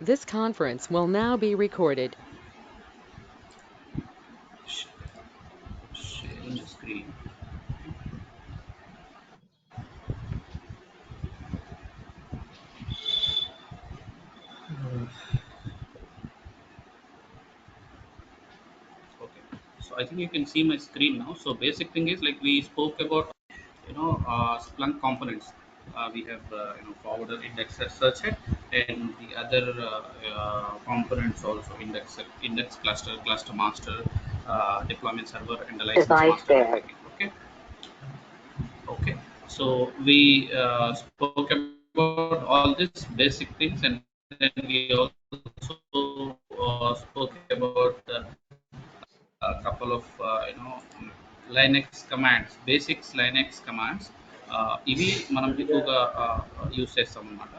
This conference will now be recorded. Sharing the screen. Okay, so I think you can see my screen now. So basic thing is like we spoke about Splunk components. We have forwarder, indexer, searcher, and the other components also index cluster, cluster master, deployment server, and the license master, everything. Okay. Okay, so we spoke about all these basic things, and then we also spoke about a couple of Linux commands, basics Linux commands. ఇవి మనం ఎక్కువగా use చేస్తాం అనమాట.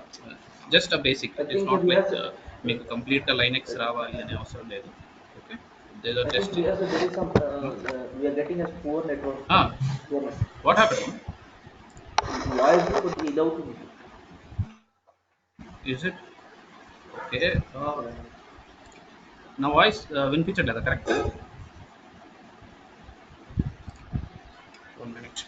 Just a basic, I it is think not we like have మీకు కంప్లీట్గా Linux రావాలి అనే అవసరం లేదు. Okay, there are I think just here so there is some we are getting a poor network. Poor what happen. voice without Is it okay? నా voice వినిపించట్లేదా correct? One minute.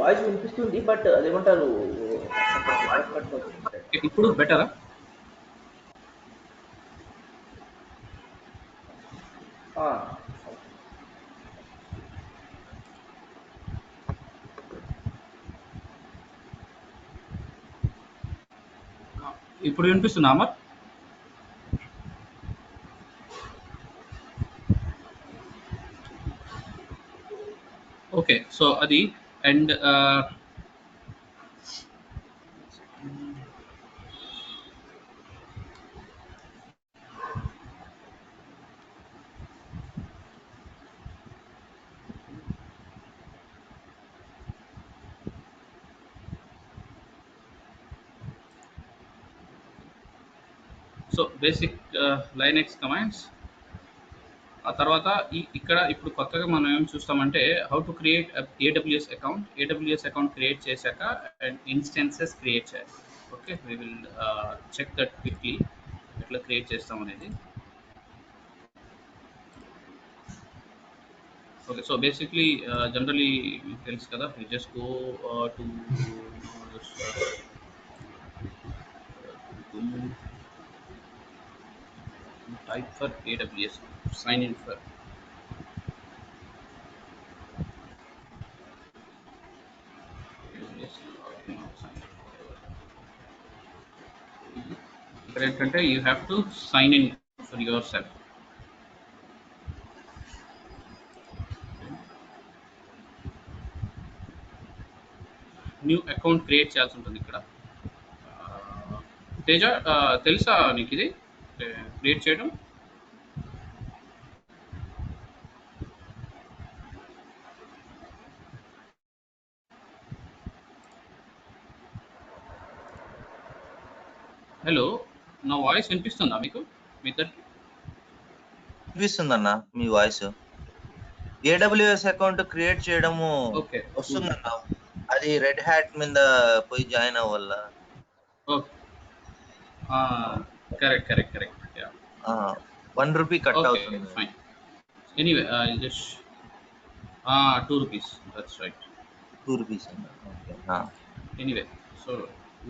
Voice వినిపిస్తుంది but అదేమంటారు cut cut అవుతుంది. ఇప్పుడు బెటరా? ఇప్పుడు వినిపిస్తుందా Amar? Okay, so అది and so basic Linux commands. ఆ తర్వాత ఇక్కడ ఇప్పుడు కొత్తగా మనం ఏం చూస్తామంటే how to create AWS account. AWS account create చేశాక అండ్ ఇన్స్టెన్సెస్ క్రియేట్ చేయాలి. Okay, we will check that quickly ఎట్లా క్రియేట్ చేస్తాం అనేది. ఓకే, సో బేసిక్లీ జనరలీ మీకు తెలుసు కదా, you just go to type for AWS, sign in for AWS. ఇక్కడ ఏంటంటే you have to sign in for yourself. New account create చేయాల్సి ఉంటుంది ఇక్కడ. తేజ, తెలుసా నీకు ఇది క్రియేట్ చేయడం? హలో, నా వాయిస్ వినిపిస్తుందా మీకు? మీ ఇద్దరికి వినిపిస్తుందన్న మీ వాయిస్. ఏడబ్ల్యూఎస్ అకౌంట్ క్రియేట్ చేయడము ఓకే వస్తుందన్న. అది రెడ్ హ్యాట్ మీద పోయి జాయిన్ అవ్వాల. Okay, correct correct correct. ₹1 cut okay అవుతుంది. Fine. Anyway just ₹2. That's right, ₹2 అన్న. Okay. Anyway so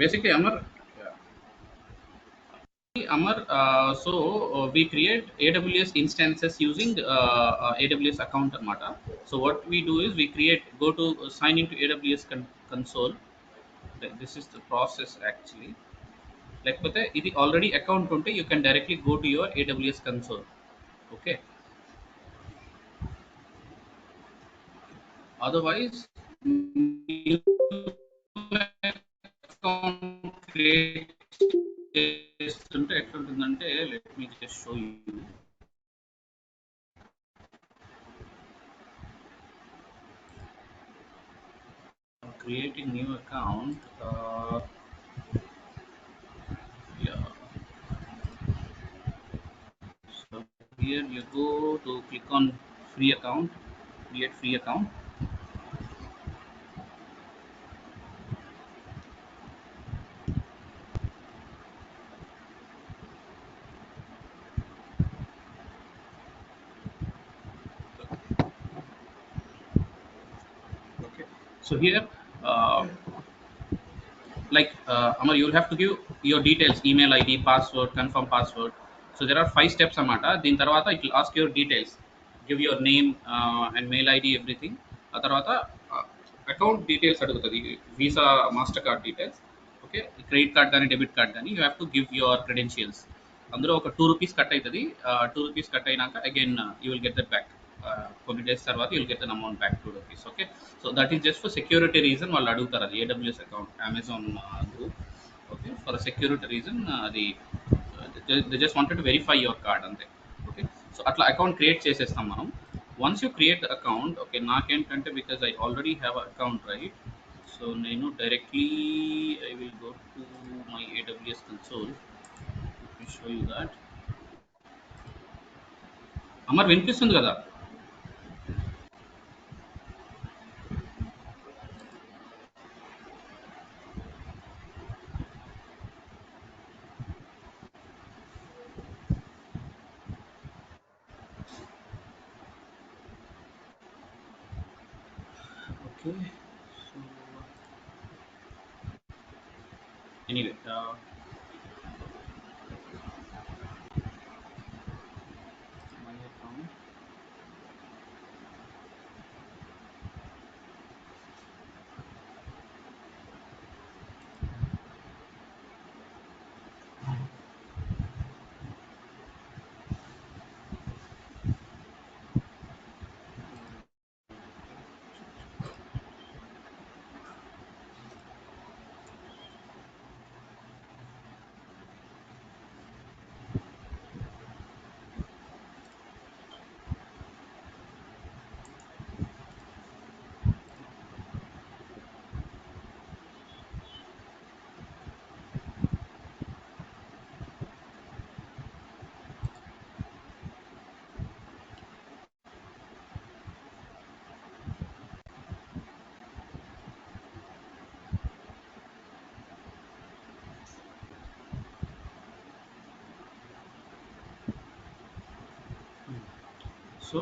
basically Amar, so we create AWS instances using AWS account anamata. So what we do is we go to sign into AWS console. This is the process actually. Lekapothe idi already account unte you can directly go to your AWS console. Okay. Otherwise, new account create చేస్తుంటే ఎట్లుంటుందంటే, let me just show you. Creating new account. Yeah. So here you go to click on free account. create free account. Okay, so here Amar, you'll have to give your details, email ID, password, confirm password. So there are 5 steps amata. Din tarvata it will ask your details. Give your name and mail ID, everything. ఆ తర్వాత account details అడుగుతుంది, visa master card details. Okay, credit card కానీ debit card కానీ you have to give your credentials. అందులో ఒక ₹2 cut అవుతుంది. ₹2 cut అయినాక again you will get that back. కొన్ని డేస్ తర్వాత you'll get an amount back ₹2. Okay, so that is just for security reason వాళ్ళు అడుగుతారు అది AWS account Amazon group. Okay, for security reason అది they just wanted to verify your card అంతే. Okay, so అట్లా account create చేసేస్తాం మనం. Once you create the account, okay, నాకేంటంటే because I already have account right, so నేను directly I will go to my AWS console. Show you that. Amar వినిపిస్తుంది కదా? Okay, so anyway, my account. So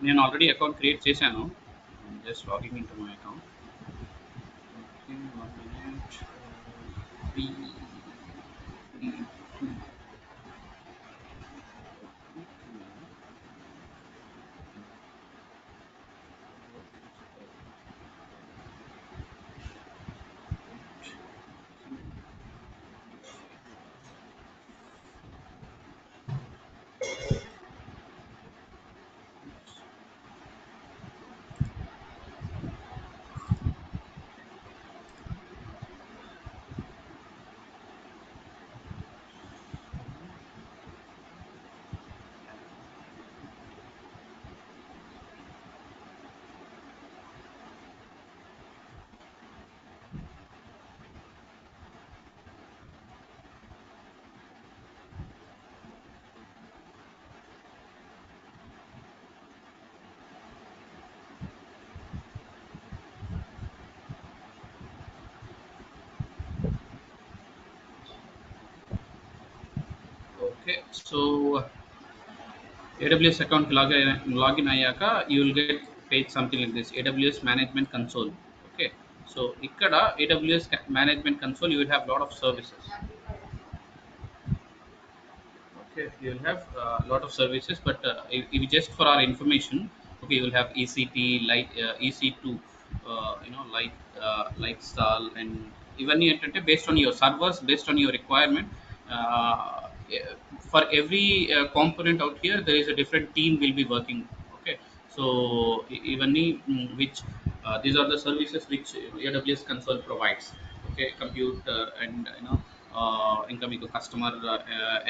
నేను already account create చేశాను. Just logging in to my account. Okay, 1 minute. Three, three, okay. So AWS account login అయ్యాక you will get page something like this, AWS management console. Okay, so ఇక్కడ AWS management console you will have lot of services. Okay, you will have a lot of services, but if just for our information, okay, you will have EC2, light, EC2, light, Lightstall, and even based on your servers, based on your requirement. For every component out here, there is a different team will be working. Okay, so even which these are the services which AWS console provides. Okay, compute and ఇంకా మీకు customer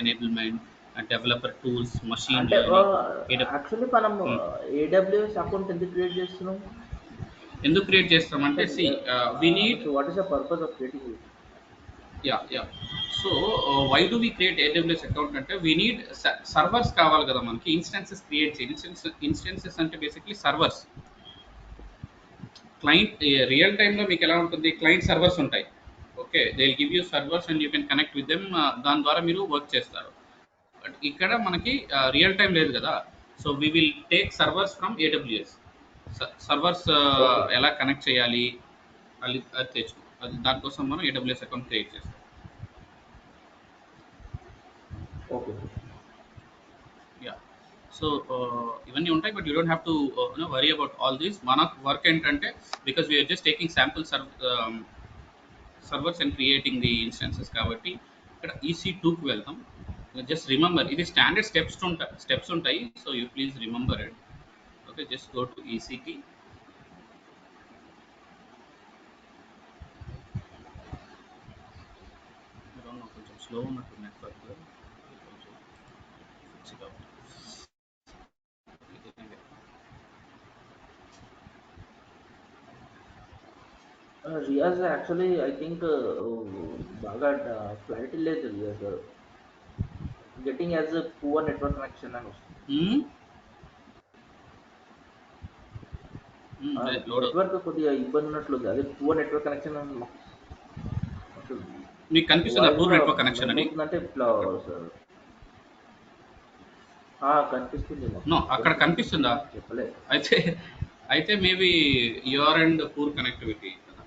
enablement, developer tools, machine అంటే learning. Actually మనం AWS account ఎందుకు create చేస్తున్నాం? ఎందుకు create చేస్తామంటే see we need so what is the purpose of creating it? Yeah. So why do we create AWS account అంటే we need servers కావాలి కదా మనకి ఇన్స్టెన్సెస్ క్రియేట్ చేయాలి. ఇన్స్టెన్సెస్ అంటే బేసిక్లీ సర్వర్స్. క్లయింట్ రియల్ టైంలో మీకు ఎలా ఉంటుంది, క్లయింట్ సర్వర్స్ ఉంటాయి. Okay, they will give you servers and you can connect with them. దాని ద్వారా మీరు వర్క్ చేస్తారు. బట్ ఇక్కడ మనకి రియల్ టైం లేదు కదా. So we will take servers from AWS. Servers Okay. ఎలా కనెక్ట్ చేయాలి అది తెచ్చుకో, అది దానికోసం మనం ఏడబ్ల్యూఎస్ అకౌంట్ క్రియేట్ చేస్తాం. Okay. యా. సో ఇవన్నీ ఉంటాయి, but you don't have to worry about all these. మన వర్క్ ఏంటంటే, because we're just taking sample servers and creating the instances కాబట్టి ఇక్కడ EC2కి వెళ్తాం. జస్ట్ రిమెంబర్, ఇది స్టాండర్డ్ స్టెప్స్ ఉంటాయి. So you please remember it. Okay, just go to EC2. కొంచెం slow ఉన్నట్టు నెట్వర్క్, కొంచెం fix it out. Riyaz, actually, I think బాగా క్లారిటీ లేదు Riyaz. Getting as poor network connection అని వస్తుంది. లోడ్ నెట్వర్క్ కొద్దిగా ఇబ్బంది ఉన్నట్లుంది. అదే పువర్ నెట్వర్క్ కనెక్షన్ ఉంటుంది. మీకు కనిపిస్తుందా పూర్ నెట్వర్క్ కనెక్షన్ అని? అంటే ఇట్లా కనిపిస్తుంది. నో, అక్కడ కనిపిస్తుందా? చెప్పలేదు. అయితే maybe your and poor connectivity కదా.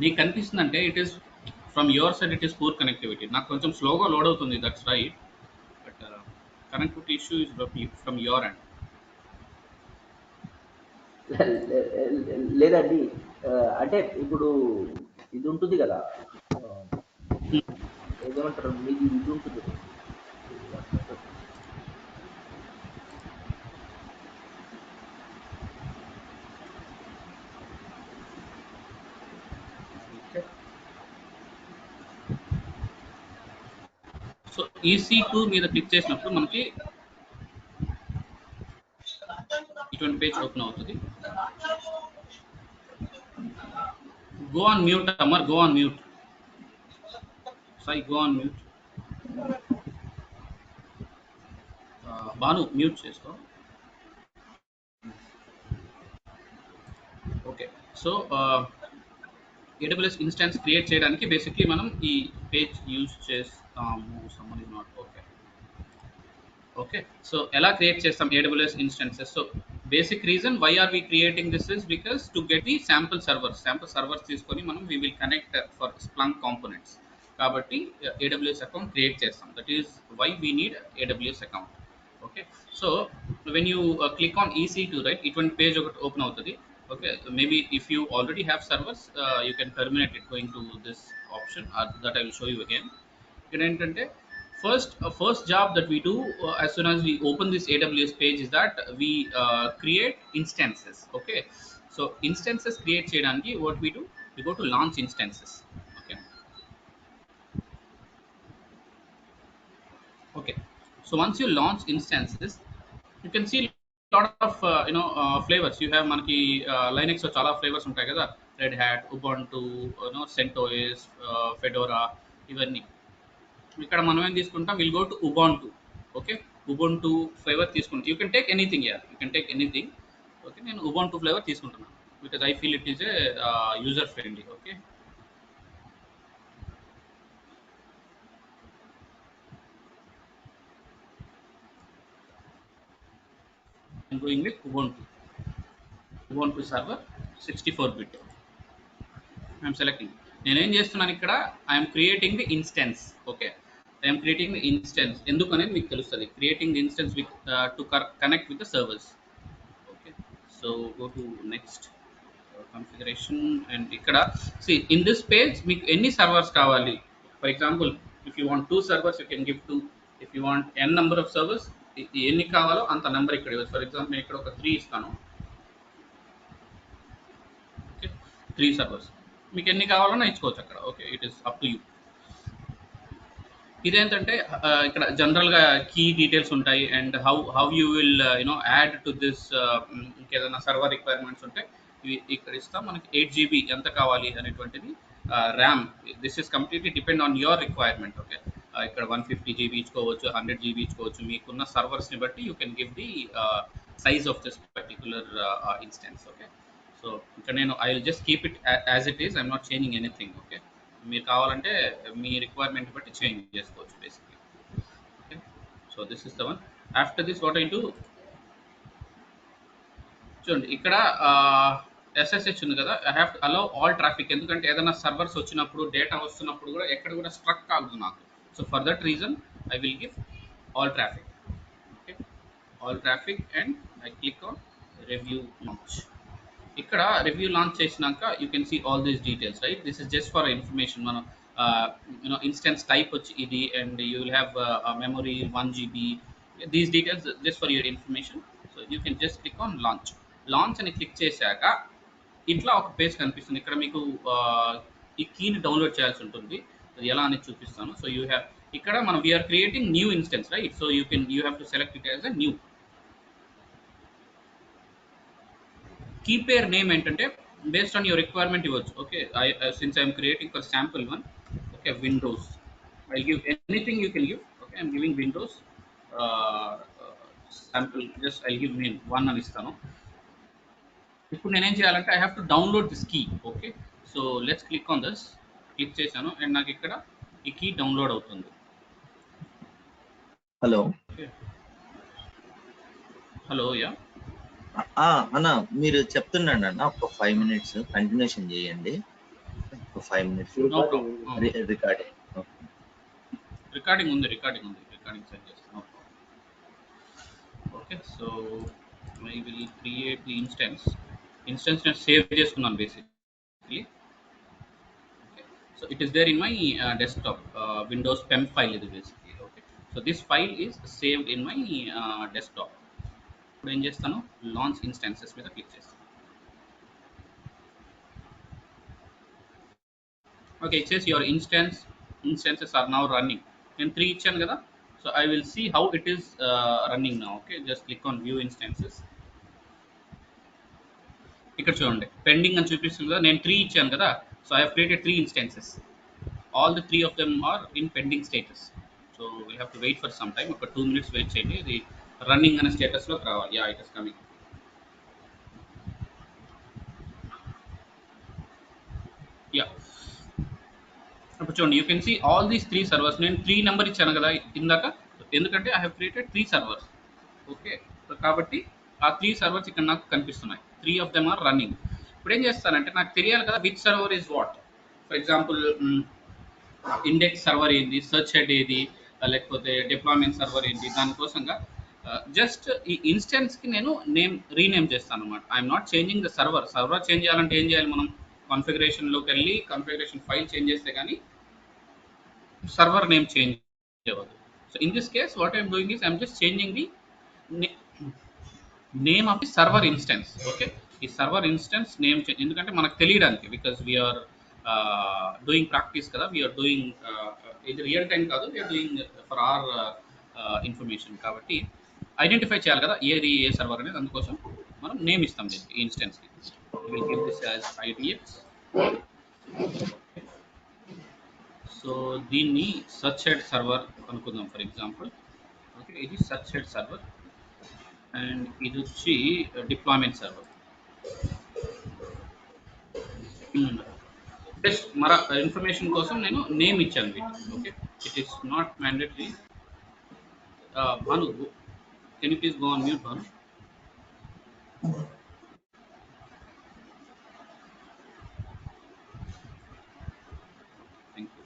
నీకు కనిపిస్తుందంటే it is from your side, it is poor connectivity. నాకు కొంచెం స్లోగా లోడ్ అవుతుంది, that's right. But connectivity issue is from your and. లేదండి, అంటే ఇప్పుడు ఇది ఉంటుంది కదా, ఏదేమంటారు, మీది ఇది ఉంటుంది. సో EC2 మీద క్లిక్ చేసినప్పుడు మనకి ఇటువంటి పేజ్ ఓపెన్ అవుతుంది. Go on mute Amar, go on mute. Sai, go on mute. Bhanu mute చేసుకో. Okay, so AWS instance create చేయడానికి బేసిక్లీ మనం ఈ పేజ్ యూజ్ చేస్తాము. Suman is not okay. Okay, so ఎలా క్రియేట్ చేస్తాం AWS instances? So basic reason why are we creating this is because to get the sample servers తీసుకొని మనం we will connect for Splunk components. కాబట్టి AWS account create చేస్తాం. That is why we need AWS account. Okay, so when you click on EC2, right, ఇటువంటి page ఒకటి open అవుతుంది. Okay, maybe if you already have servers you can terminate it going to this option, that I will show you again. ఇక్కడ ఏంటంటే first job that we do as soon as we open this AWS page is that we create instances. Okay, so instances create cheyadaniki what we do, we go to launch instances. Okay, so once you launch instances, you can see lot of flavors. You have మనకి Linux లో చాలా flavours ఉంటాయి కదా, Red Hat, Ubuntu, CentOS, Fedora, ఇవన్నీ. ఇక్కడ మనం ఏం తీసుకుంటాం, will go to Ubuntu. Okay, Ubuntu flavour తీసుకుంటాం. You can take anything, you can take anything. Okay, నేను ఉబంటు ఫ్లేవర్ తీసుకుంటున్నాను because I feel it is a user friendly. Okay, I'm going with Ubuntu server 64-bit. I'm selecting. నేనేం చేస్తున్నాను ఇక్కడ, I'm creating the instance. Okay, I'm creating the instance. ఎందుకు అనేది మీకు తెలుస్తుంది. Creating the instance with to connect with the servers. Okay, so go to next configuration. And ఇక్కడ C in this page మీకు ఎన్ని సర్వర్స్ కావాలి. For example, if you want 2 servers you can give 2. If you want n number of servers, ఎన్ని కావాలో అంత number ఇక్కడ ఇవ్వచ్చు. For example నేను ఇక్కడ ఒక 3 ఇస్తాను. ఓకే, 3 సర్వర్స్ మీకు ఎన్ని కావాలన్నా ఇచ్చుకోవచ్చు అక్కడ. Okay, it is up to you. ఇదేంటంటే ఇక్కడ జనరల్గా కీ డీటెయిల్స్ ఉంటాయి and how you will add to this. ఇంకేదైనా సర్వర్ రిక్వైర్మెంట్స్ ఉంటే ఇక్కడ ఇస్తాం మనకి 8 GB ఎంత కావాలి అనేటువంటిది RAM. This is completely depend on your requirement. Okay, ఇక్కడ 150 GB ఇచ్చుకోవచ్చు, 100 GB ఇచ్చుకోవచ్చు. మీకున్న సర్వర్స్ని బట్టి you can give the size of this particular instance. Okay, so ఇక్కడ నేను I will just keep it as it is, I'm not changing anything. Okay, మీరు కావాలంటే మీ requirement బట్టి చేంజ్ చేసుకోవచ్చు basically. Okay, so this is the one. After this what I do, చూడండి ఇక్కడ SSH ఉంది కదా, I have to allow all traffic. ఎందుకంటే ఏదైనా సర్వర్స్ వచ్చినప్పుడు డేటా వస్తున్నప్పుడు కూడా ఎక్కడ కూడా స్ట్రక్ కాదు నాకు. So for that reason I will give all traffic. Okay, all traffic and I click on review launch. ఇక్కడ రివ్యూ లాంచ్ చేసినాక you can see all these details, right? This is just for information. మనం you know instance type వచ్చి ఇది, and you will have memory 1 GB. These details just for your information. So you can just click on launch. Launch అని click చేశాక ఇట్లా ఒక page కనిపిస్తుంది. ఇక్కడ మీకు ఈ కీని డౌన్లోడ్ చేయాల్సి ఉంటుంది. అది ఎలా అనేది చూపిస్తాను. సో యూ హ్యావ్ ఇక్కడ మనం we are creating new instance, right? So you have to select it as a new. Key pair name ఏంటంటే బేస్డ్ ఆన్ యువర్ రిక్వైర్మెంట్ ఇవ్వచ్చు. Okay, since I'm creating for sample one. Okay, windows I give anything you can give. Okay, I'm giving windows sample. Just I give name 1 అని ఇస్తాను. ఇప్పుడు నేనేం చేయాలంటే I have to download this key. Okay, so let's click on this. Click చేశాను and నాకు ఇక్కడ ఈ key download అవుతుంది. హలో హలో, యా అన్న, మీరు చెప్తున్నాండి అన్న, ఒక 5 minutes కంటిన్యూషన్ చేయండి. ఒక 5 minutes no problem. Recording. Recording ఉంది, రికార్డింగ్ సెట్ చేస్తాను. Okay, so I will create the instance నేను సేవ్ చేసుకున్నాను basically. Okay, so it is there in my desktop. Windows pem file ఇది basically. Okay, so this file is saved in my desktop. ఇప్పుడు ఏం చేస్తాను, launch instances మీద click చేస్తాను. Okay, it says your instances are now running. నేను 3 ఇచ్చాను కదా, so I will see how it is running now. Okay, just click on view instances. ఇక్కడ చూడండి పెండింగ్ అని చూపిస్తుంది కదా, నేను 3 ఇచ్చాను కదా. So I have created 3 instances. All the 3 of them are in pending status. So we have to wait for some time. ఒక 2 minutes wait చేయండి, ఇది రన్నింగ్ అనే స్టేటస్లోకి రావాలి. Yeah, it is coming. Yeah, ఇప్పుడు చూడండి you can see all these 3 servers. నేను 3 number ఇచ్చాను కదా ఇందాక, ఎందుకంటే I have created 3 servers. Okay, కాబట్టి ఆ 3 సర్వర్స్ ఇక్కడ నాకు కనిపిస్తున్నాయి. 3 ఆఫ్ దెమ్ ఆర్ రన్నింగ్. ఇప్పుడు ఏం చేస్తానంటే నాకు తెలియాలి కదా which server is what. For example index server ఏంది, సెర్చ్ హెడ్ ఏది, లేకపోతే డిప్లాయ్మెంట్ సర్వర్ ఏంటి. దానికోసంగా జస్ట్ ఈ ఇన్స్టెన్స్కి నేను రీనేమ్ చేస్తాను అనమాట. I'm not changing the server change చేయాలంటే ఏం చేయాలి, మనం కాన్ఫిగరేషన్లోకి వెళ్ళి కాన్ఫిగరేషన్ ఫైల్ చేంజ్ చేస్తే కానీ సర్వర్ నేమ్ చేంజ్ అవ్వదు. So in this case what I'm doing is I'm just changing the name of the server instance. Okay, ఈ సర్వర్ ఇన్స్టెన్స్ నేమ్ ఎందుకంటే మనకు తెలియడానికి, బికాస్ వీఆర్ డూయింగ్ ప్రాక్టీస్ కదా, we are doing ఇది real time కాదు, we are doing for our information. కాబట్టి identify చేయాలి కదా ఏది ఏ సర్వర్ అనేది, అందుకోసం మనం నేమ్ ఇస్తాం దీనికి, ఈ ఇన్స్టెన్స్కి. Will give this as IDX. So దీన్ని సర్చ్ హెడ్ సర్వర్ అనుకుందాం ఫర్ ఎగ్జాంపుల్. ఓకే, ఇది సర్చ్ హెడ్ సర్వర్ అండ్ ఇది వచ్చి డిప్లాయ్మెంట్ సర్వర్. జస్ట్ మన ఇన్ఫర్మేషన్ కోసం నేను నేమ్ ఇచ్చాను వీటికి. Okay, it is not mandatory. Bhanu, can you please go on mute, Bhanu? Thank you.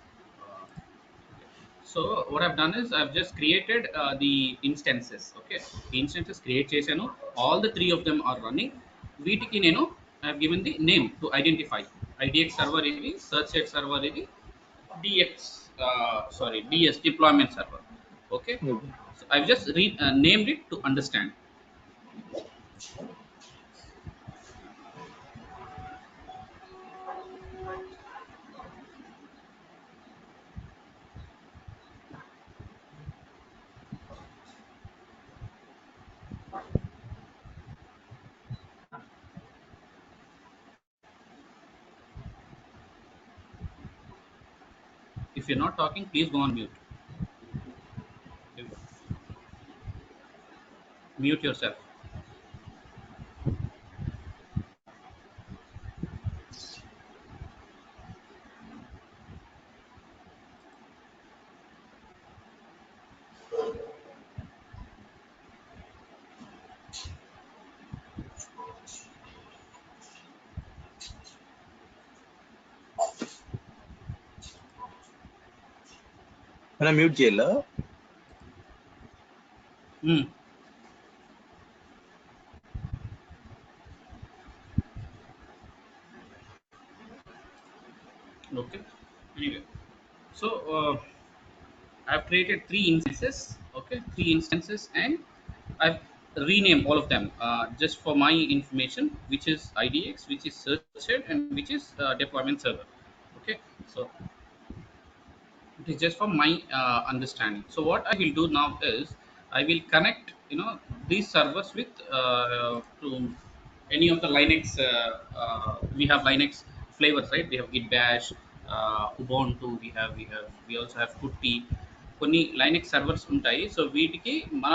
So what I've done is I've just created the instances. Okay, the instances create chesanu, all the 3 of them are running. Veetiki nenu I have given the name to identify. IDX server idi, search head server idi, DS deployment server. Okay, so I've just named it to understand. if you're not talking, please go on mute. Mute yourself. అన్న mute చేయాలా? Okay. Anyway, so I've created 3 instances. Okay, 3 instances, and I've renamed all of them just for my information, which is IDX, which is searched, and which is deployment server. Okay, so it is just for my understanding. So what I will do now is I will connect these servers with to any of the Linux. We have Linux flavors, right? We have Git Bash, Ubuntu. We also have Putty. కొన్ని Linux servers ఉంటాయి. So వీటికి మన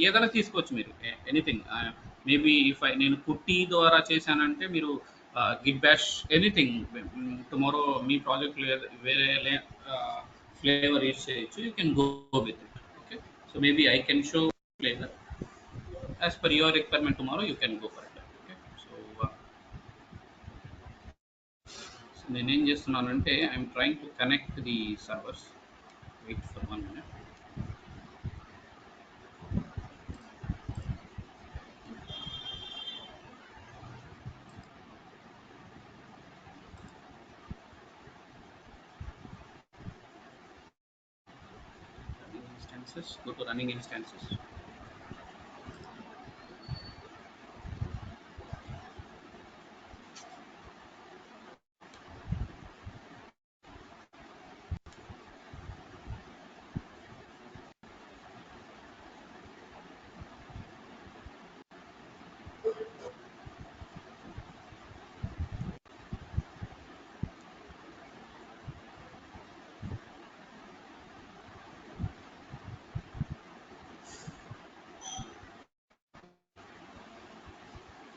ఏదైనా తీసుకోవచ్చు మీరు, anything. Maybe if నేను పుట్టి ద్వారా చేశానంటే మీరు గిట్ బ్యాష్ ఎనీథింగ్. టుమారో మీ ప్రాజెక్ట్ వేరే flavor use cheychu, you can go with it. Okay, so maybe I can show flavor as per your requirement. Tomorrow you can go for it. Okay, so నేను ఏం చేస్తున్నానంటే I'm trying to connect the servers. Wait for 1 minute. Running instances, go to running instances.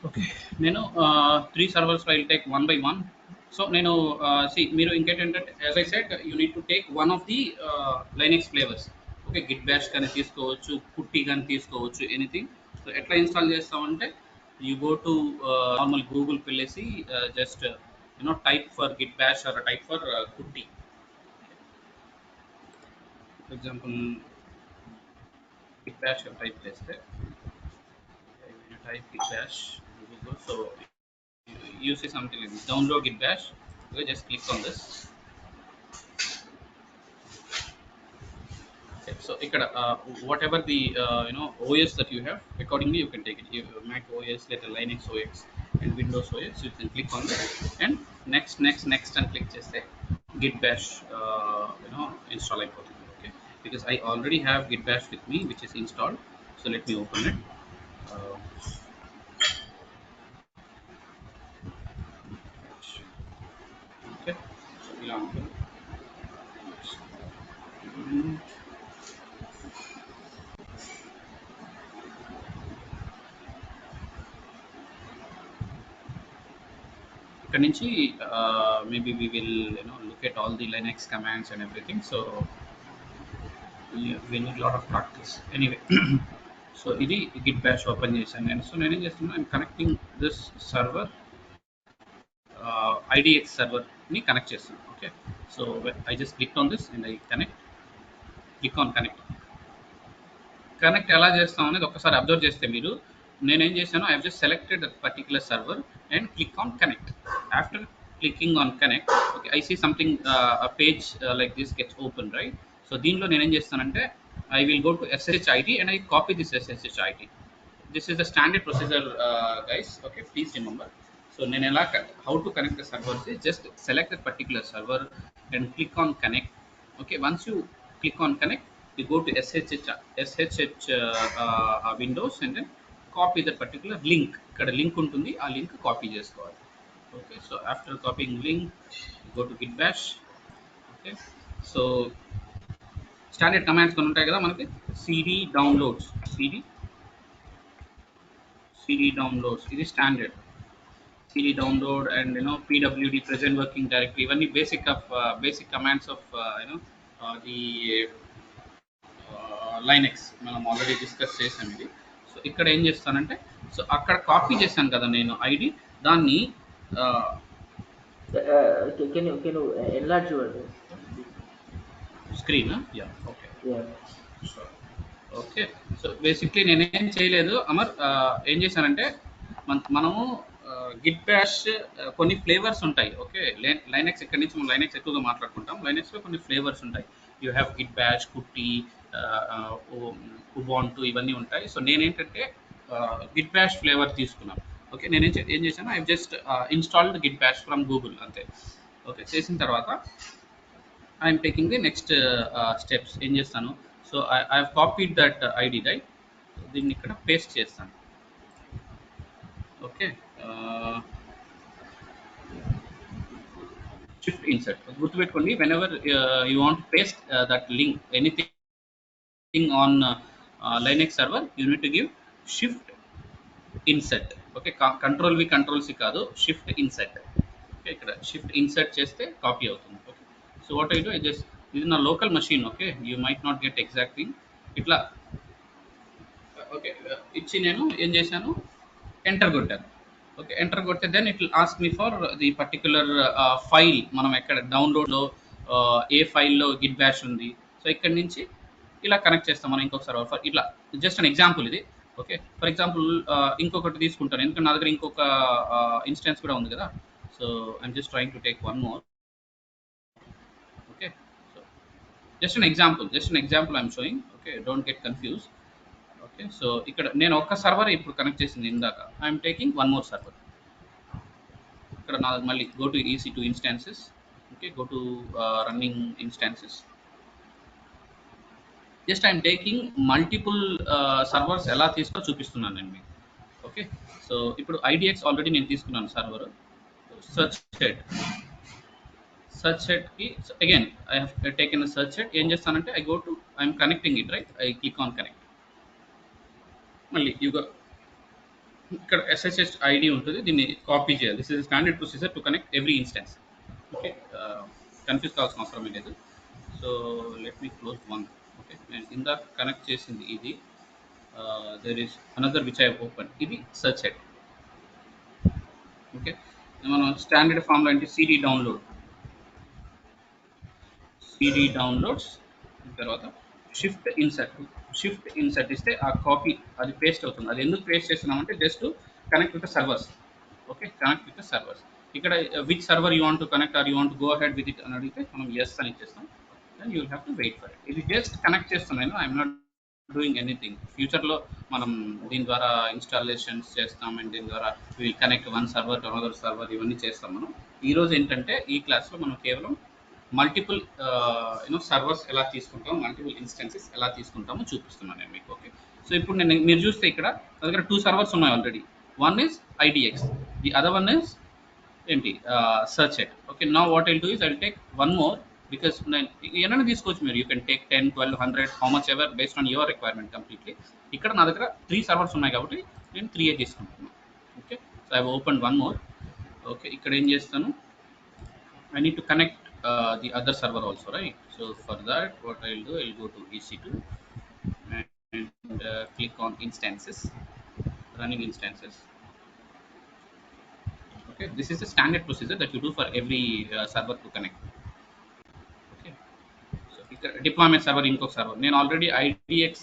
Okay, నేను 3 servers I'll take one by one. So నేను see మీరు ఇంకేంటంటే, as I said, you need to take one of the Linux flavors. Okay, git bash కానీ తీసుకోవచ్చు, PuTTY కానీ తీసుకోవచ్చు, anything. So ఎట్లా install చేస్తామంటే యూ గో టు నార్మల్ గూగుల్కి వెళ్ళేసి just type for git bash or type for PuTTY. For example git bash type చేస్తే type git bash Google. So you see something like this, download git bash. Okay, just click on this. Okay, so whatever the OS that you have, accordingly you can take it. Mac OS, later Linux OS, and Windows OS, you can click on that, and next and click just say git bash install అయిపోతుంది. Okay, because I already have git bash with me, which is installed. So let me open it. Okay, so ఇలా ఉంటుంది. ఇక్కడ నుంచి maybe we will look at all the Linux commands and everything. So we need a lot of practice. Anyway, so ఇది git bash open చేశాను నేను. So నేనేం చేస్తున్నా, I'm connecting this server, IDX server ని కనెక్ట్ చేస్తున్నాను. Okay, so I just clicked on this and I click on connect. Connect ఎలా చేస్తాం అనేది ఒకసారి అబ్జర్వ్ చేస్తే మీరు, నేనేం చేశాను, I have just selected that particular server and click on connect. After clicking on connect, okay, I see something page like this gets open, right? So దీనిలో నేనేం చేస్తానంటే I will go to SSHID and I copy this SSHID. This is the standard procedure, guys. Okay, please remember. So నేను ఎలా how to connect the servers is just select that particular server and click on connect. Okay, once you click on connect, you go to SSH Windows and then copy that particular link. ఇక్కడ link ఉంటుంది, ఆ link copy చేసుకోవాలి. Okay, so after copying link, you go to git bash. Okay, so standard commands కొన్ని ఉంటాయి కదా మనకి. CD downloads, CD CD downloads ఇది standard. CD download and pwd present working directory, ఇవన్నీ basic commands of the Linux. మనం already discuss చేసాం ఇది. So ఇక్కడ ఏం చేస్తానంటే, సో అక్కడ కాపీ చేశాను కదా నేను ఐడి, దాన్ని Can you enlarge your this? Screen. Yeah, okay. Yeah. Okay. So basically నేనేం చేయలేదు అమర్. ఏం చేశానంటే, మనము గిట్ బ్యాష్ కొన్ని ఫ్లేవర్స్ ఉంటాయి. ఓకే, లైనెక్స్ ఇక్కడ నుంచి మనం లైనెక్స్ ఎక్కువగా మాట్లాడుకుంటాం. లైనెక్స్లో కొన్ని ఫ్లేవర్స్ ఉంటాయి. యూ హ్యావ్ గిట్ బ్యాష్, కుట్టి, ఉబాంటు, ఇవన్నీ ఉంటాయి. సో నేనేంటంటే గిట్ బ్యాష్ ఫ్లేవర్ తీసుకున్నాను. ఓకే, ఏం చేశాను, I just installed git bash from Google, అంతే. ఓకే, చేసిన తర్వాత I'm taking the next steps. ఏం చేస్తాను, so I have copied that ID, right. దీన్ని ఇక్కడ పేస్ట్ చేస్తాను. ఓకే, షిఫ్ట్ ఇన్సర్ట్ గుర్తుపెట్టుకోండి. Whenever you want paste that link anything on Linux server, you need to give shift insert. Okay, control V control C కాదు, shift insert. Okay, ఇక్కడ shift insert చేస్తే copy అవుతుంది. Okay, so what I do, I just, ఇది నా local machine. Okay, you might not get exact thing. ఇట్లా okay ఇచ్చి నేను ఏం చేశాను, ఎంటర్ కొట్టాను. ఓకే, ఎంటర్ కొడితే then it will ask me for the particular file. మనం ఎక్కడ డౌన్లోడ్లో ఏ ఫైల్లో గిట్ బ్యాష్ ఉంది. సో ఇక్కడ నుంచి ఇలా కనెక్ట్ చేస్తాం మనం ఇంకొక సర్వర్ ఫర్ ఇట్లా. జస్ట్ అన్ ఎగ్జాంపుల్ ఇది. ఓకే, ఫర్ ఎగ్జాంపుల్ ఇంకొకటి తీసుకుంటాను, ఎందుకంటే నా దగ్గర ఇంకొక ఇన్స్టెన్స్ కూడా ఉంది కదా. So I'm just trying to take one more. Okay, so just an example I'm showing. Okay, don't get confuse. Okay, so ఇక్కడ నేను ఒక్క సర్వర్ ఇప్పుడు కనెక్ట్ చేసింది ఇందాక. I'm taking one more server. ఇక్కడ నా మళ్ళీ go to EC2 instances. Okay, go to running instances. Just I'm taking multiple servers ఎలా తీసుకో చూపిస్తున్నాను నేను మీకు. ఓకే, సో ఇప్పుడు IDX ఆల్రెడీ నేను తీసుకున్నాను సర్వర్. సర్చ్ సెట్కి again I have taken search set. ఏం చేస్తానంటే I'm connecting it, right. I click on connect. మళ్ళీ ఇక్కడ SSH ID ఉంటుంది, దీన్ని కాపీ చేయాలి. This is standard procedure to connect every instance. Okay, confuse కావాల్సిన అవసరం లేదు. So let me close one. Okay, నేను ఇందాక కనెక్ట్ చేసింది ఇది. There is another which I open, ఇది సర్చ్ సెట్. ఓకే, మనం స్టాండర్డ్ ఫామ్లో అంటే CD డౌన్లోడ్స్ తర్వాత షిఫ్ట్ ఇన్సర్ట్ ఇస్తే ఆ కాపీ అది పేస్ట్ అవుతుంది. అది ఎందుకు పేస్ట్ చేస్తున్నామంటే just connect with the servers. Okay, connect with the servers. ఇక్కడ which server you want to connect or you want go ahead with it అని అడిగితే మనం ఎస్ అని ఇచ్చేస్తాం. Then you will have to wait for it. ఇది just connect చేస్తున్నాను, I'm not doing anything. ఫ్యూచర్లో మనం దీని ద్వారా ఇన్స్టాలేషన్స్ చేస్తాం అండ్ దీని ద్వారా will connect one server to another server, ఇవన్నీ చేస్తాం మనం. ఈరోజు ఏంటంటే ఈ క్లాస్లో మనం కేవలం మల్టిపుల్ సర్వర్స్ ఎలా తీసుకుంటాం, మల్టిపుల్ ఇన్స్టెన్సెస్ ఎలా తీసుకుంటామో చూపిస్తున్నాను నేను మీకు. ఓకే, సో ఇప్పుడు మీరు చూస్తే ఇక్కడ నా దగ్గర 2 సర్వర్స్ ఉన్నాయి already. One is IDX, the other one is ఏంటి, search set. Okay, now what I'll do is I'll take one more, because ఏమైనా తీసుకోవచ్చు మీరు. You can take 10, 12, 100, how much ever based on your requirement completely. ఇక్కడ నా దగ్గర 3 servers ఉన్నాయి కాబట్టి నేను 3 తీసుకుంటున్నాను. Okay, so I open one more. Okay, ఇక్కడ ఏం చేస్తాను, I need to connect the other server also, right? So for that, what I'll do, I'll go to EC2 and click on instances, running instances. Okay, this is the standard procedure that you do for every server to connect. Okay, so deployment server, ఇంకొక server. నేను already IDX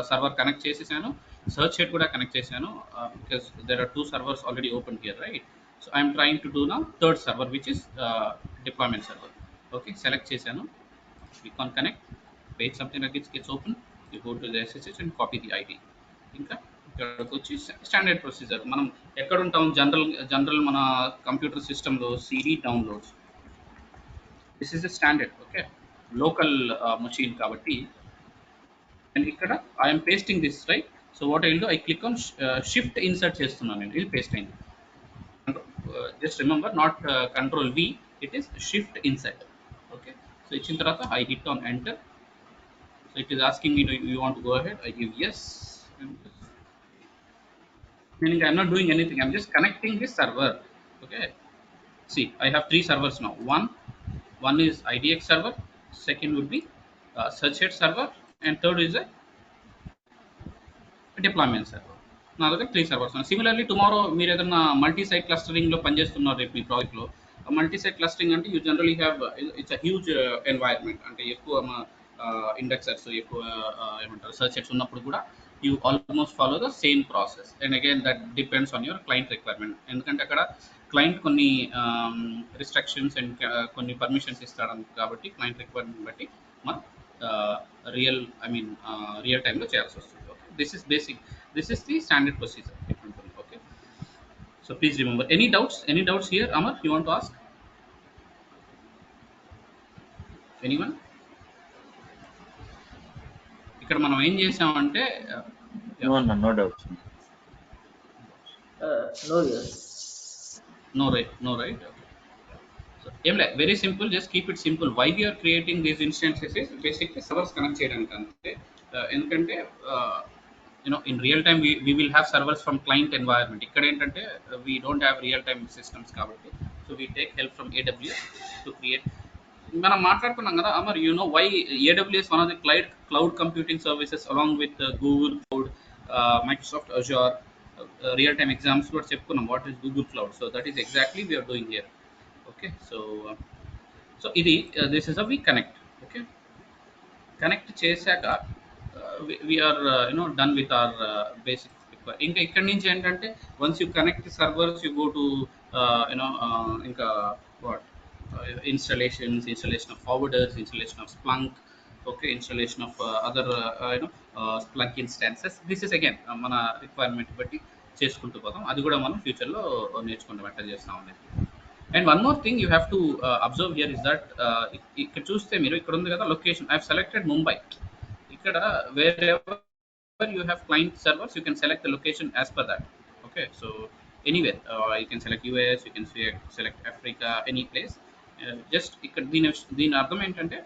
server connect చేసేసాను, search set కూడా connect చేశాను, because there are 2 servers already open here, right? So I am trying to do now third server, which is deployment server. Okay, select chesanu, click on connect, wait something like it gets open, you go to the SSH and copy the ID. ఇంకా ఇక్కడికి వచ్చి standard procedure. మనం ఎక్కడ ఉంటాం, general మన computer సిస్టంలో CD downloads. This is the standard. Okay, local machine కాబట్టి. And ఇక్కడ I'm pasting this, right. So what I will do, I click on shift insert చేస్తున్నాను నేను. ఇది పేస్ట్ అయింది. Just remember, not Control V, it is shift insert. Okay, so ఇచ్చిన తర్వాత I hit on enter. So it is asking me, do you want to go ahead? I give yes. Meaning I'm not doing anything. I'm just connecting this server. Okay. See, I have 3 servers now. One is IDX server. Second would be searchhead server, and third is a deployment server. నా దగ్గర 3 servers ఉన్నాయి. Similarly tomorrow మీరు ఏదైనా multi site క్లస్టరింగ్లో పనిచేస్తున్నారు రేపు మీ ప్రాజెక్ట్లో. Multi site clustering అంటే you generally have it's a huge environment. అంటే ఎక్కువ ఇండెక్సర్స్ ఎక్కువ ఏమంటారు సర్చెట్స్ ఉన్నప్పుడు కూడా you almost follow the same process. And again that depends on your client requirement. ఎందుకంటే అక్కడ క్లయింట్ కొన్ని రిస్ట్రిక్షన్స్ అండ్ కొన్ని పర్మిషన్స్ ఇస్తాడు కాబట్టి క్లయింట్ రిక్వైర్మెంట్ బట్టి మనం రియల్ టైంలో చేయాల్సి వస్తుంది. This is basic. This is the standard procedure. Okay. So please remember. Any doubts here, Amar? You want to ask? Anyone? ఇక్కడ మనం ఏం చేసామంటే no doubts. No, yes. No, right. Okay. So very simple. Just keep it simple. Why we are creating these instances is basically servers connect చేయడానికి అంతే. ఎందుకంటే in real time we will have servers from client environment. Ikkada entante we don't have real time systems kabatti, so we take help from AWS to create. మనం మాట్లాడుకున్నాం కదా Amar, why AWS one of the cloud computing services along with Google Cloud, Microsoft Azure, real time exams కూడా చెప్పుకున్నాం what is Google Cloud. So that is exactly we are doing here. Okay, so ఇది this is how we connect. Okay, connect చేశాక we are done with our basic. ఇంకా ఇక్కడ నుంచి ఏంటంటే once you connect the servers you go to ఇంకా what installation of forwarders, installation of Splunk, okay, installation of other Splunk instances. This is again మన requirement బట్టి చేసుకుంటూ పోతాం. అది కూడా మనం ఫ్యూచర్లో నేర్చుకుంటాం ఎట్లా చేస్తాం అనేది. And one more thing you have to observe here is that ఇక్కడ చూస్తే మీరు ఇక్కడ ఉంది కదా location, I have selected Mumbai. ఇక్కడ wherever you have client servers you can select the location as per that. Okay, so anywhere you can select US, you can select Africa, any place. Just ఇక్కడ దీని అర్థం ఏంటంటే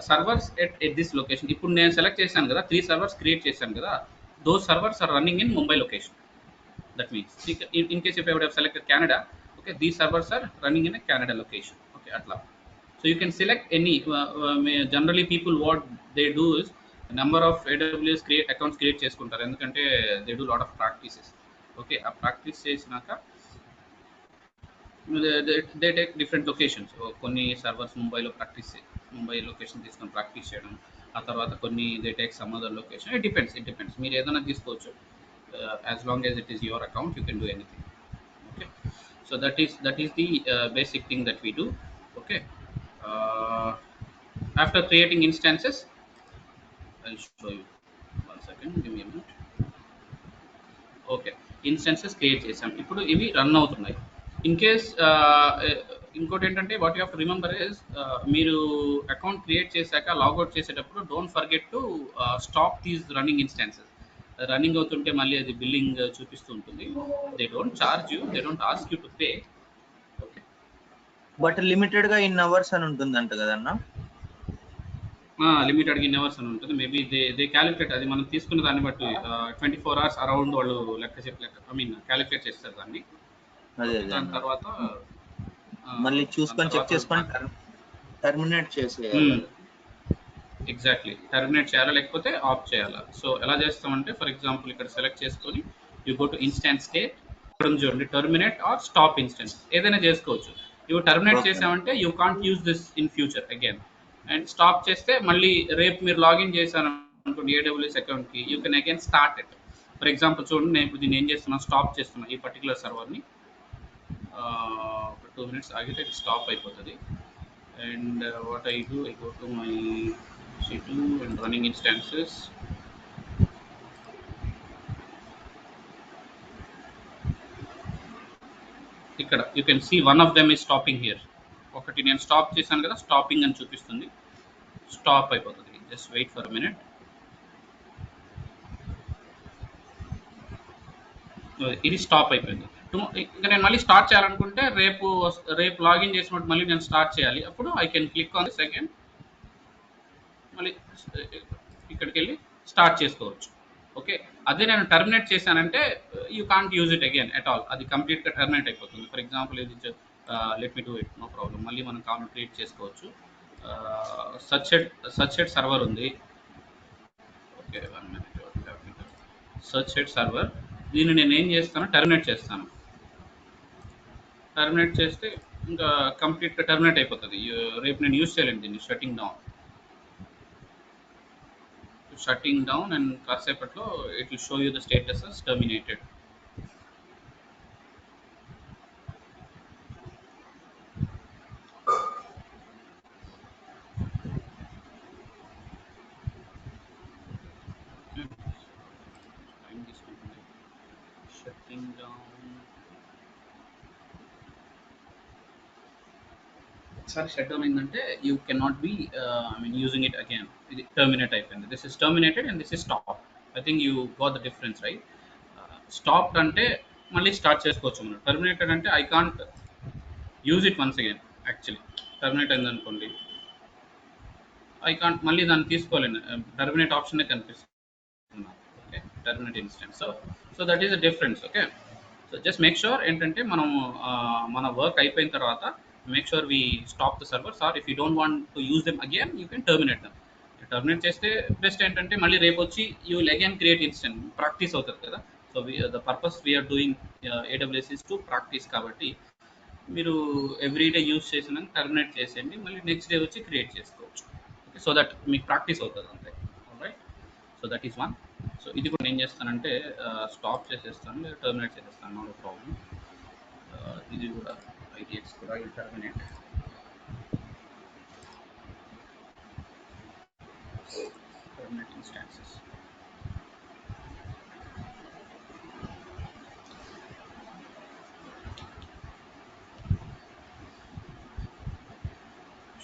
servers at this location. ఇప్పుడు నేను select చేశాను కదా 3 servers create చేశాను కదా, those servers are running in Mumbai location. That means in case if I would have selected Canada, okay, these servers are running in a Canada location. Okay, atla. So you can select any. Generally people what they do is number of AWS accounts create చేసుకుంటారు, ఎందుకంటే they do lot of practices. Okay, ఆ practice చేసినాక they take different locations. కొన్ని servers Mumbai location తీసుకొని practice చేయడం, ఆ తర్వాత కొన్ని they take some other location. It depends. మీరు ఏదైనా తీసుకోవచ్చు. As long as it is your account you can do anything. Okay, so that is the basic thing that we do. Okay, after creating instances I'll show you. One second, give me a minute. Okay, instances create చేసాం. ఇప్పుడు ఇవి run అవుతున్నాయి. In case ఇంకోటి ఏంటంటే what you have to remember is మీరు account create చేశాక logout చేసేటప్పుడు don't forget to stop these running instances. Running అవుతుంటే మళ్ళీ అది బిల్లింగ్ చూపిస్తూ ఉంటుంది. They don't charge you, they don't ask you to pay. Okay, but limited గా in hours అని ఉంటుందంట కదన్నా. లిమిటెడ్ ఇన్ అవర్స్ అని ఉంటుంది. మేబీ దే క్యాలిక్యులేట్, అది మనం తీసుకున్న దాన్ని బట్టి 24 hours అరౌండ్ వాళ్ళు క్యాలిక్యులేట్ చేస్తారు దాన్ని. దాని తర్వాత మళ్ళీ చూసుకొని చెక్ చేసుకొని టర్మినేట్ చేసేయాలి. ఎగ్జాక్ట్లీ, టర్మినేట్ చేయాలా లేకపోతే ఆఫ్ చేయాలా. సో ఎలా చేస్తామంటే ఫర్ ఎగ్జాంపుల్ ఇక్కడ సెలెక్ట్ చేసుకొని you go to instance state, చూడండి టర్మినేట్ ఆర్ స్టాప్ ఇన్స్టెన్స్ ఏదైనా చేసుకోవచ్చు. ఇవి టర్మినేట్ చేసామంటే you can't use this in future again. And stop చేస్తే మళ్ళీ రేపు మీరు లాగిన్ చేశాను అనుకోండి AWS అకౌంట్కి, you can again start it. For example చూడండి, నేను ఇప్పుడు దీన్ని ఏం చేస్తున్నాను, స్టాప్ చేస్తున్నాను ఈ పర్టికులర్ సర్వర్ని. 2 minutes ఆగితే ఇది స్టాప్ అయిపోతుంది. And what I do, I go to my C2 and running instances. ఇక్కడ you can see one of them is stopping here. ఒకటి నేను స్టాప్ చేశాను కదా, స్టాపింగ్ అని చూపిస్తుంది, స్టాప్ అయిపోతుంది. Just wait for minute. ఇది స్టాప్ అయిపోయింది. ఇంకా నేను మళ్ళీ స్టార్ట్ చేయాలనుకుంటే రేపు లాగిన్ చేసినప్పుడు మళ్ళీ నేను స్టార్ట్ చేయాలి. అప్పుడు I can click on this again మళ్ళీ ఇక్కడికి వెళ్ళి స్టార్ట్ చేసుకోవచ్చు. ఓకే, అదే నేను టర్మినేట్ చేశానంటే you can't use it again at all, అది కంప్లీట్గా టర్మినేట్ అయిపోతుంది. ఫర్ ఎగ్జాంపుల్ ఇది let me do it, no problem. మళ్ళీ మనం కావాలని క్రియేట్ చేసుకోవచ్చు. సర్చ్ హెడ్ సర్వర్ ఉంది. Okay, 1 minute. Search head server, దీన్ని నేను ఏం చేస్తాను, టర్మినేట్ చేస్తాను. టర్మినేట్ చేస్తే ఇంకా కంప్లీట్గా టర్మినేట్ అయిపోతుంది. రేపు నేను యూజ్ చేయలేను దీన్ని. షట్టింగ్ డౌన్ అండ్ కాసేపట్లో it will show you the status as terminated. Time తీసుకుంటుంది. షట్టింగ్ డౌన్ ఒకసారి షట్ డౌన్ అయిందంటే you can not be using it again. ఇది టర్మినేట్ అయిపోయింది. This is terminated and this is stop. I think you got the difference right. Stopped అంటే మళ్ళీ start చేసుకోవచ్చు మనం. Terminated అంటే I can't use it once again. Actually terminate అయింది అనుకోండి, I can't మళ్ళీ దాన్ని తీసుకోలేను. టర్మినేట్ ఆప్షనే కనిపిస్తుంది. Okay, terminate instance. So that is the difference. Okay, so just make sure ఏంటంటే మనం మన వర్క్ అయిపోయిన తర్వాత make sure we stop the servers, or if you don't want to use them again you can terminate them. Terminate చేస్తే best ఏంటంటే మళ్ళీ రేపు వచ్చి you will again create instant. Practice అవుతుంది కదా. So the purpose we are doing AWS is to practice. కాబట్టి మీరు everyday use చేసిన టర్మినేట్ చేసేయండి, మళ్ళీ నెక్స్ట్ డే వచ్చి క్రియేట్ చేసుకోవచ్చు. ఓకే, సో దట్ మీకు ప్రాక్టీస్ అవుతుంది అంతే. Right, so that is one. So ఇది కూడా నేను చేస్తానంటే స్టాప్ చేసేస్తాను లేదా టర్మినేట్ చేసేస్తాను, నో ప్రాబ్లం. ఇది కూడా IDX కూడా terminate. Terminate instances.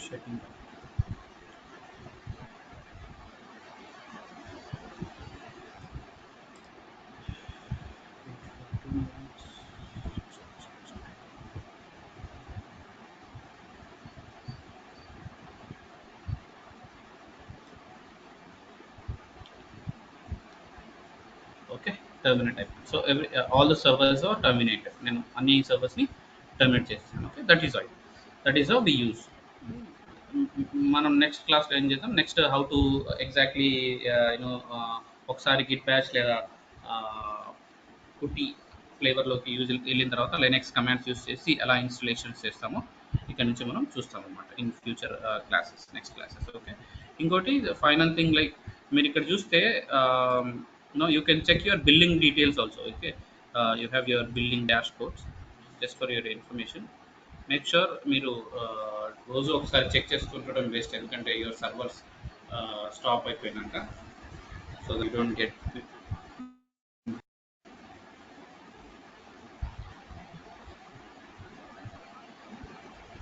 Shutting down. Okay, terminate అయిపోయింది. So all the servers are terminated. నేను అన్ని సర్వర్స్ని టర్మినేట్ చేస్తాను. Okay, that is how we use. మనం నెక్స్ట్ క్లాస్లో ఏం చేద్దాం, next how to exactly you know ఒకసారి గిట్ బ్యాచ్ లేదా పుట్టి ఫ్లేవర్లోకి వెళ్ళిన తర్వాత లైనెక్స్ కమాండ్స్ యూస్ చేసి ఎలా ఇన్స్టలేషన్స్ చేస్తామో ఇక్కడ నుంచి మనం చూస్తాం అనమాట in future classes, next classes. Okay, ఇంకోటి ఫైనల్ థింగ్, లైక్ మీరు ఇక్కడ చూస్తే you can check your billing details also. Okay, you have your billing dashboards. Just for your information, make sure మీరు రోజు ఒకసారి చెక్ చేసుకుంటడం బెస్ట్. ఎందుకంటే your servers stop అయిపోయినాక, so you don't get.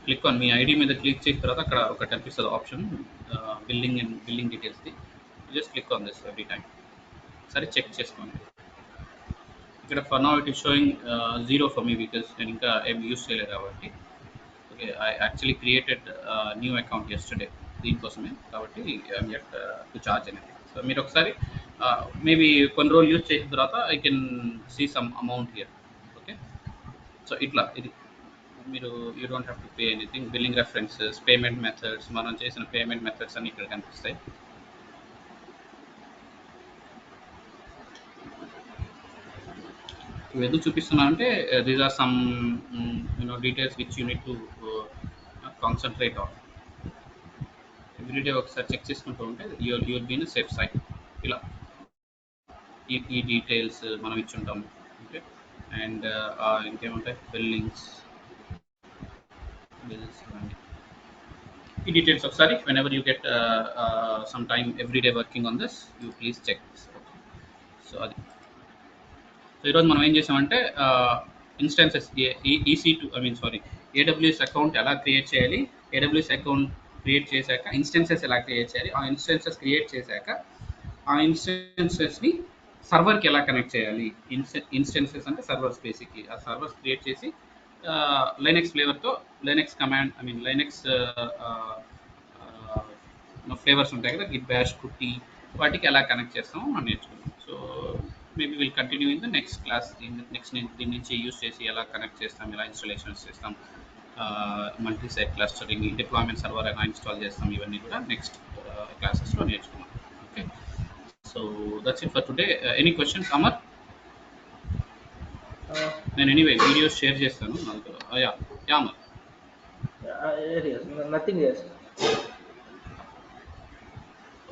Click on మీ ID మీద click చేసిన తర్వాత అక్కడ ఒకటి కనిపిస్తుంది ఆప్షన్, బిల్లింగ్ అండ్ బిల్లింగ్ డీటెయిల్స్ది. Just click on this every time. సరే చెక్ చేసుకోండి. ఇక్కడ for now it is showing 0 for me because నేను ఇంకా ఏం యూస్ చేయలేదు కాబట్టి. Okay, I actually created new account yesterday దీనికోసమే, కాబట్టి ఐఎమ్ యట్ టు చార్జ్ అనేది. సో మీరు ఒకసారి మేబీ కొన్ని రోజులు యూజ్ చేసిన తర్వాత I can see some amount here. Okay, so ఇట్లా ఇది మీరు you don't have to pay anything. Billing references, payment methods, మనం చేసిన పేమెంట్ మెథడ్స్ అన్ని ఇక్కడ కనిపిస్తాయి. ఇవి ఎందుకు చూపిస్తున్నా అంటే these are some details which you need to concentrate on. Everyday ఒకసారి చెక్ చేసుకుంటూ ఉంటే యూర్ బీన్ సేఫ్ సైడ్. ఇలా ఈ డీటెయిల్స్ మనం ఇచ్చి ఉంటాము. ఓకే, అండ్ ఇంకేముంటాయి, బిల్లింగ్స్ ఈ డీటెయిల్స్ ఒకసారి whenever you get some time everyday working on this, you please check this. So అది. సో ఈరోజు మనం ఏం చేసామంటే ఇన్స్టెన్సెస్ AWS అకౌంట్ ఎలా క్రియేట్ చేయాలి, AWS అకౌంట్ క్రియేట్ చేశాక ఇన్స్టెన్సెస్ ఎలా క్రియేట్ చేయాలి, ఆ ఇన్స్టెన్సెస్ క్రియేట్ చేశాక ఆ ఇన్స్టెన్సెస్ని సర్వర్కి ఎలా కనెక్ట్ చేయాలి. ఇన్స్టెన్సెస్ అంటే సర్వర్స్. బేసిక్లీ ఆ సర్వర్స్ క్రియేట్ చేసి లైనెక్స్ ఫ్లేవర్తో లైనెక్స్ కమాండ్ లైనెక్స్ ఫ్లేవర్స్ ఉంటాయి కదా, గిట్ బ్యాష్, కుట్టి, వాటికి ఎలా కనెక్ట్ చేస్తామో మనం నేర్చుకున్నాం. So maybe will continue in the next class. Next దీని నుంచి యూస్ చేసి ఎలా కనెక్ట్ చేస్తాం, ఎలా ఇన్స్టాలేషన్స్ చేస్తాం, multi site clustering, deployment server ఎలా ఇన్స్టాల్ చేస్తాం, ఇవన్నీ కూడా నెక్స్ట్ క్లాసెస్లో నేర్చుకున్నాం. Okay, so that's it for today. Any questions Amar? నేను ఎనీవే వీడియోస్ షేర్ చేస్తాను నాకు. Yeah yeah Amar. Yes, nothing else.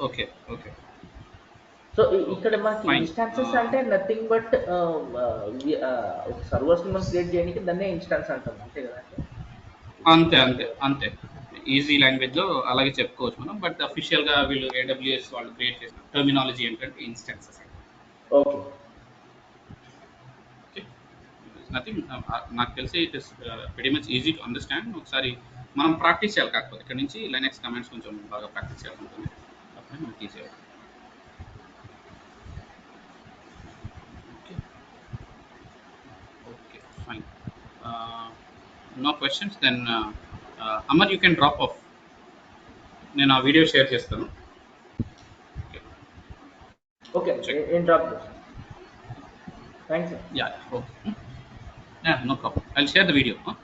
Okay okay so okay ఇక్కడ మనకి ఫైన్. ఇన్స్టాన్సెస్ అంటే నథింగ్ బట్ ఒక సర్వర్స్ మనం క్రియేట్ చేయడానికి దాన్నే ఇన్స్టాన్స్ అంటాం, అంతే కదా? అంతే అంతే అంతే, ఈజీ లాంగ్వేజ్లో అలాగే చెప్పుకోవచ్చు మనం. బట్ అఫీషియల్గా వీళ్ళు AWS వాళ్ళు క్రియేట్ చేసిన టర్మినాలజీ ఏంటంటే ఇన్స్టెన్సెస్. ఓకే. Okay, nothing. నాకు తెలిసి it is very much easy to understand. ఒకసారి మనం ప్రాక్టీస్ చేయాలి, కాకపోతే ఇక్కడ నుంచి లైనక్స్ కమాండ్స్ కొంచెం బాగా ప్రాక్టీస్ చేయాల్సి ఉంటుంది, అప్పుడే మనకి ఈజీ అవుతుంది. Okay okay fine. No questions then Amar you can drop off. నేను ఆ వీడియో షేర్ చేస్తాను. ఓకే, ఏం డ్రాప్ చేస్తాను. Thanks. Yeah, okay. Yeah, no problem. I'll share the video. Huh?